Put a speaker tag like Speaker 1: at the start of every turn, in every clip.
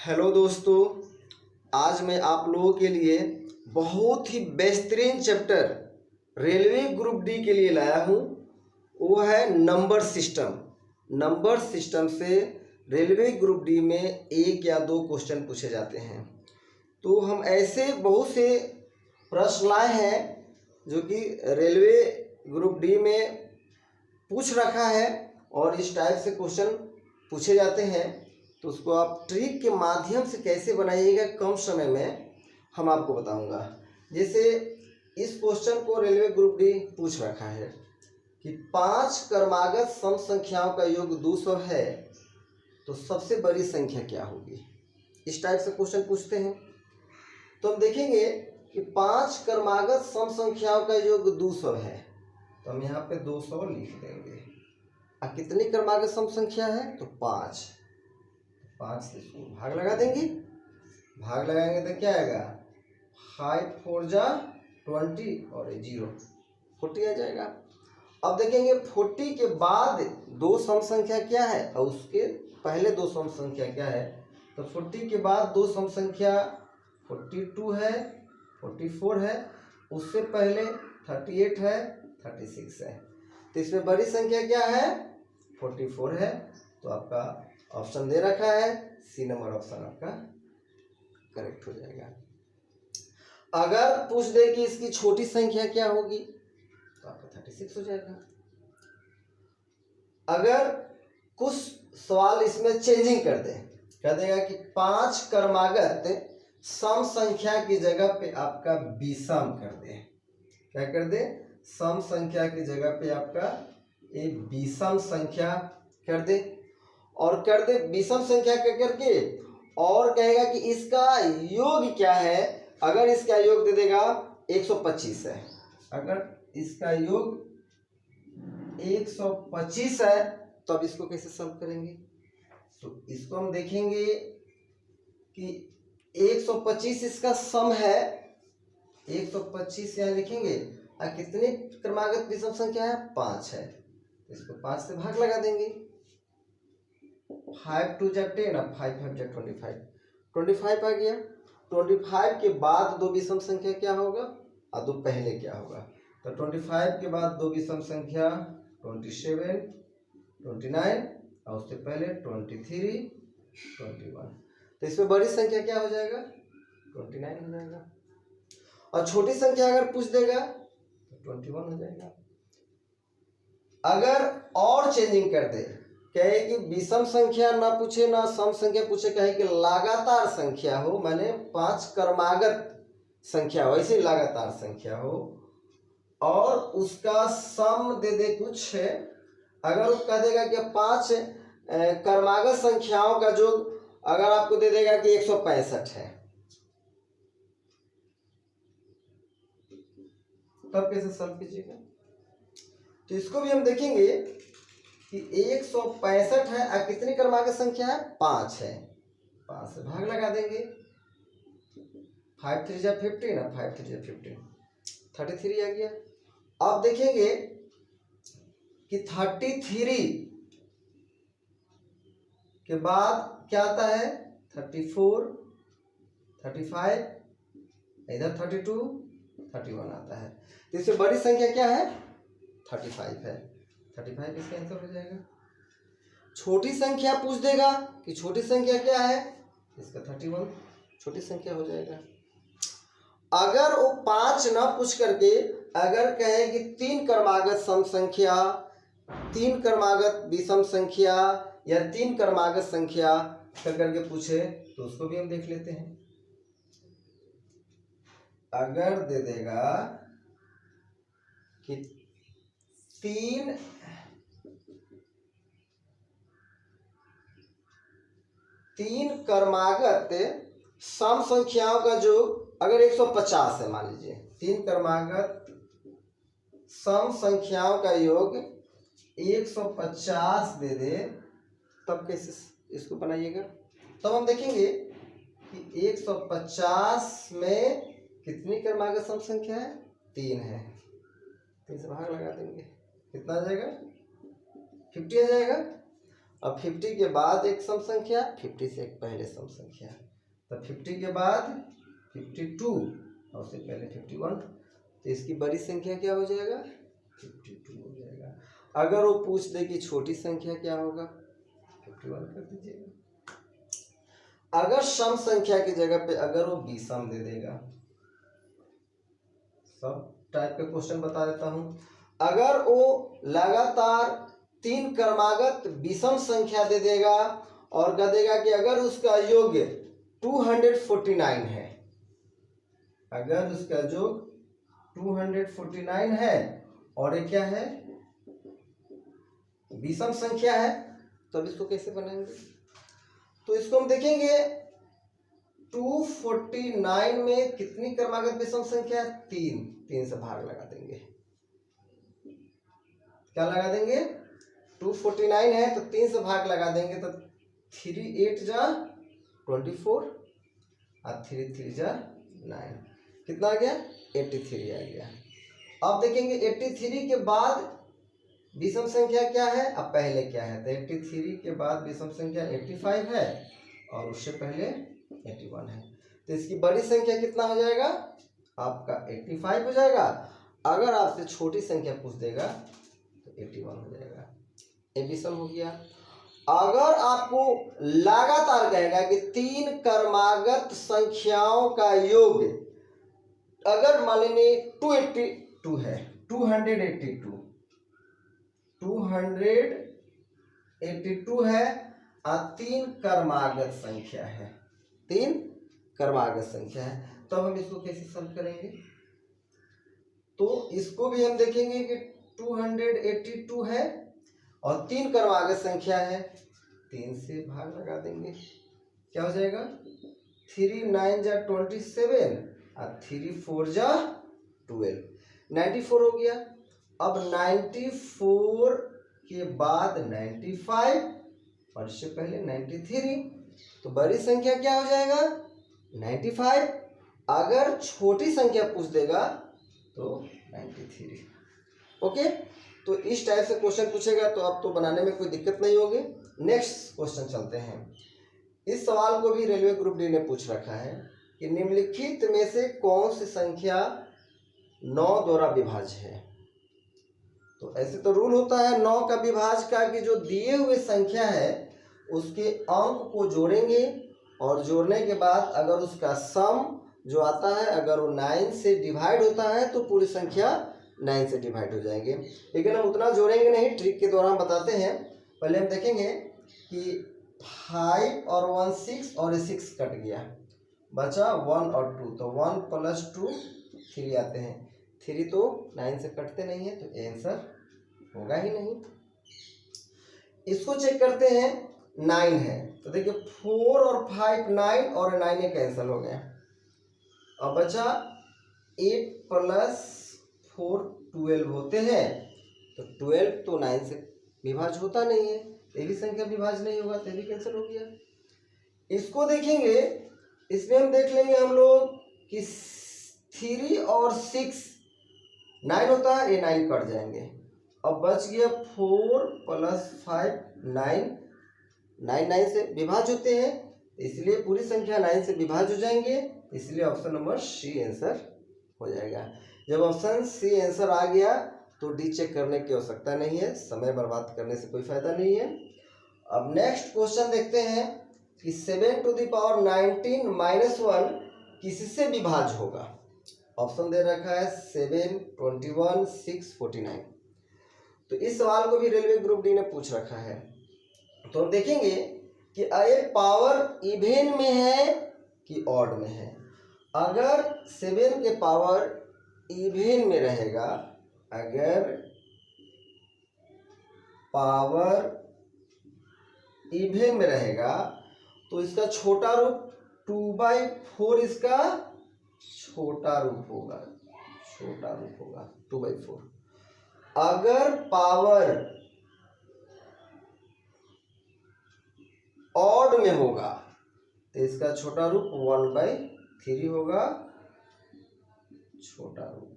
Speaker 1: Hello दोस्तों, आज मैं आप लोगों के लिए बहुत ही बेहतरीन चैप्टर रेलवे ग्रुप डी के लिए लाया हूँ। वो है नंबर सिस्टम। नंबर सिस्टम से रेलवे ग्रुप डी में एक या दो क्वेश्चन पूछे जाते हैं। तो हम ऐसे बहुत से प्रश्न लाए हैं जो कि रेलवे ग्रुप डी में पूछ रखा है और इस टाइप से क्वेश्चन पूछे जाते हैं। तो उसको आप ट्रिक के माध्यम से कैसे बनाइएगा कम समय में, हम आपको बताऊंगा। जैसे इस क्वेश्चन को रेलवे ग्रुप डी पूछ रखा है कि 5 क्रमागत सम संख्याओं का योग 200 है, तो सबसे बड़ी संख्या क्या होगी। इस टाइप से क्वेश्चन पूछते हैं। तो हम देखेंगे कि 5 क्रमागत सम संख्याओं का योग 200 है, तो हम यहाँ पे 200 लिख देंगे। अब कितनी क्रमागत सम संख्या है, तो 5 से इसको भाग लगा देंगे। भाग लगाएंगे तो क्या आएगा, 5 4 जा 20 और 0 40 आ जाएगा। अब देखेंगे 40 के बाद दो सम संख्या क्या है और उसके पहले दो सम संख्या क्या है। तो 40 के बाद दो सम संख्या 42 है, 44 है, उससे पहले 38 है, 36 है। तो इसमें बड़ी संख्या क्या है, 44 है। तो आपका ऑप्शन दे रखा है, सी नंबर ऑप्शन आपका करेक्ट हो जाएगा। अगर पूछ दे कि इसकी छोटी संख्या क्या होगी, तो आपका 36 हो जाएगा। अगर कुछ सवाल इसमें चेंजिंग कर दे, कह देगा कि 5 क्रमागत सम संख्या की जगह पे आपका विषम कर दे। क्या कर दे, सम संख्या की जगह पे आपका एक विषम संख्या कर दे। और कर दे विषम संख्या का करके, और कहेगा कि इसका योग क्या है। अगर इसका योग दे देगा 125 है, अगर इसका योग 125 है, तो अब इसको कैसे सॉल्व करेंगे। तो इसको हम देखेंगे कि 125 इसका सम है, 125 यहाँ लिखेंगे। और कितने क्रमागत विषम संख्या है, 5 है। इसको 5 से भाग लगा देंगे। 5 2 जा 10 और 5 5 जा 25 आ गया। 25 के बाद दो विषम संख्या क्या होगा और दो पहले क्या होगा। तो 25 के बाद दो विषम संख्या 27 29 और उससे पहले 23 21। तो इसमें बड़ी संख्या क्या हो जाएगा, 29 हो जाएगा। और छोटी संख्या अगर पूछ देगा तो 21 हो जाएगा। अगर और चेंजिंग कर दे, कहे कि विषम संख्या ना पूछे ना सम संख्या पूछे, कहे कि लगातार संख्या हो, माने 5 क्रमागत संख्या हो, ऐसे लगातार संख्या हो, और उसका सम दे दे कुछ है। अगर वो कह देगा कि 5 क्रमागत संख्याओं का जो अगर आपको दे देगा कि 165 है, तब कैसे सॉल्व कीजिएगा। तो इसको भी हम देखेंगे कि 165 है और कितनी क्रमागत संख्या है, 5 है। 5 से भाग लगा देंगे। 5 3 जा 15 ना, 5 3 जा 15, 33 आ गया। अब देखेंगे कि 33 के बाद क्या आता है, 34 35, इधर 32 31 आता है। तो इससे बड़ी संख्या क्या है, 35 है। 35 इसका आंसर हो जाएगा। छोटी संख्या पूछ देगा कि छोटी संख्या क्या है, इसका 31 छोटी संख्या हो जाएगा। अगर वो 5 ना पूछ करके अगर कहे कि 3 क्रमागत सम संख्या, 3 क्रमागत विषम संख्या या 3 क्रमागत संख्या करके पूछे, तो उसको भी हम देख लेते हैं। अगर दे देगा कि 3 क्रमागत सम संख्याओं का जो अगर 150 है, मान लीजिए 3 क्रमागत सम संख्याओं का योग 150 दे दे, तब कैसे इसको बनाइएगा। तब हम देखेंगे कि 150 में कितनी क्रमागत सम संख्या है, 3 है। 3 से भाग लगा देंगे, कितना आ जाएगा, 50 आ जाएगा। अब 50 के बाद एक सम संख्या, 50 से एक पहले सम संख्या, तो 50 के बाद 52 और उससे पहले 51, तो इसकी बड़ी संख्या क्या हो जाएगा? 52 हो जाएगा। अगर वो पूछ दे कि छोटी संख्या क्या होगा, 51 कर दीजिएगा। अगर सम संख्या की जगह पे अगर वो विषम दे देगा, सब टाइप के क्वेश्चन बता देता हूं। अगर वो लगातार 3 क्रमागत विषम संख्या दे देगा और कह देगा कि अगर उसका योग 249 है, अगर उसका योग 249 है और ये क्या है? विषम संख्या है, तो अब इसको कैसे बनाएंगे? तो इसको हम देखेंगे 249 में कितनी क्रमागत विषम संख्या है? 3 से भाग लगा देंगे। क्या लगा देंगे? 249 है तो 3 से भाग लगा देंगे, तो 3 8 जा 24 और 3 3 जा 9, कितना आ गया? 83 आ गया। अब देखेंगे 83 के बाद विषम संख्या क्या है, अब पहले क्या है? तो 83 के बाद विषम संख्या 85 है और उससे पहले 81 है, तो इसकी बड़ी संख्या कितना हो जाएगा? आपका 85 हो जाएगा। अगर आपसे छोटी संख्या पूछ देगा तो 81 हो जाएगा। ये विषम हो गया। अगर आपको लगातार कहेगा कि 3 क्रमागत संख्याओं का योग, अगर मान लीजिए 282 है, 282 है और 3 क्रमागत संख्या है, 3 क्रमागत संख्या है, तो हम इसको कैसे सॉल्व करेंगे? तो इसको भी हम देखेंगे कि 282 है और 3 क्रमागत संख्या है, 3 से भाग लगा देंगे, क्या हो जाएगा? 3 9 जा 27 और 3 4 जा 12, 94 हो गया। अब 94 के बाद 95 और इससे पहले 93, तो बड़ी संख्या क्या हो जाएगा? 95। अगर छोटी संख्या पूछ देगा तो 93। ओके, तो इस टाइप से क्वेश्चन पूछेगा तो आप तो बनाने में कोई दिक्कत नहीं होगी। नेक्स्ट क्वेश्चन चलते हैं। इस सवाल को भी रेलवे ग्रुप डी ने पूछ रखा है कि निम्नलिखित में से कौन सी संख्या 9 द्वारा विभाज्य है? तो ऐसे तो रूल होता है 9 का विभाज्य का कि जो दिए हुए संख्या है उसके अंक को जोड़ेंगे और जोड़ने के बाद अगर उसका सम जो आता है अगर वो 9 से डिवाइड होता है तो पूरी संख्या 9 से डिवाइड हो जाएंगे। लेकिन हम उतना जोड़ेंगे नहीं, ट्रिक के द्वारा हम बताते हैं। पहले हम देखेंगे कि 5 और 1 6 और 6 कट गया, बचा 1 और 2, तो 1 + 2 3 आते हैं। 3 तो 9 से कटते नहीं है, तो आंसर होगा ही नहीं। इसको चेक करते हैं, 9 है तो देखिए 4 और 5 9 और 9 ये कैंसिल हो गया। अब बचा 8 + 4 12 होते हैं, तो 12 तो 9 से विभाज्य होता नहीं है, ये भी संख्या विभाज्य नहीं होगा, तो ये भी कैंसिल हो गया। इसको देखेंगे, इसमें हम देख लेंगे हम लोग कि 3 और 6 9 होता है, ये 9 कट जाएंगे। अब बच गया 4 + 5 9, 9 9 से विभाज्य होते हैं, इसलिए पूरी संख्या 9 से विभाज्य हो जाएंगे, इसलिए ऑप्शन नंबर सी आंसर हो जाएगा। जब ऑप्शन सी आंसर आ गया तो डी चेक करने की आवश्यकता नहीं है, समय बर्बाद करने से कोई फायदा नहीं है। अब नेक्स्ट क्वेश्चन देखते हैं कि 7 to the power 19 - 1 किससे विभाज्य होगा? ऑप्शन दे रखा है 7 21 6 49। तो इस सवाल को भी रेलवे ग्रुप डी ने पूछ रखा है, तो हम देखेंगे कि ये पावर इवेन में है कि ऑड में है। अगर 7 के पावर इवेन में रहेगा, अगर पावर इवेन में रहेगा तो इसका छोटा रूप 2/4 इसका छोटा रूप होगा, 2/4। अगर पावर ऑड में होगा तो इसका छोटा रूप 1/3 होगा, छोटा रूप।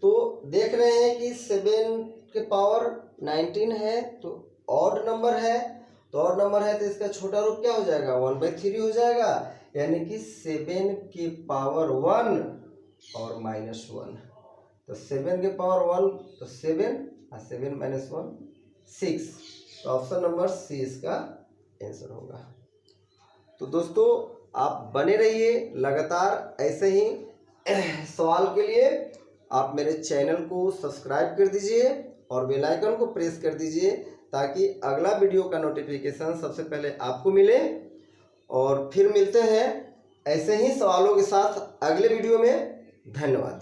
Speaker 1: तो देख रहे हैं कि 7 के पावर 19 है तो ऑड नंबर है, तो और नंबर है तो इसका छोटा रूट क्या हो जाएगा, 1/3 हो जाएगा, यानी कि 7 की पावर 1 और -1। तो 7 के पावर 1 तो 7 और 7 - 1 6। तो ऑप्शन नंबर सी इसका आंसर होगा। तो दोस्तों आप बने रहिए लगातार ऐसे ही सवाल के लिए। आप मेरे चैनल को सब्सक्राइब कर दीजिए और बेल आइकन को प्रेस कर दीजिए ताकि अगला वीडियो का नोटिफिकेशन सबसे पहले आपको मिले। और फिर मिलते हैं ऐसे ही सवालों के साथ अगले वीडियो में। धन्यवाद।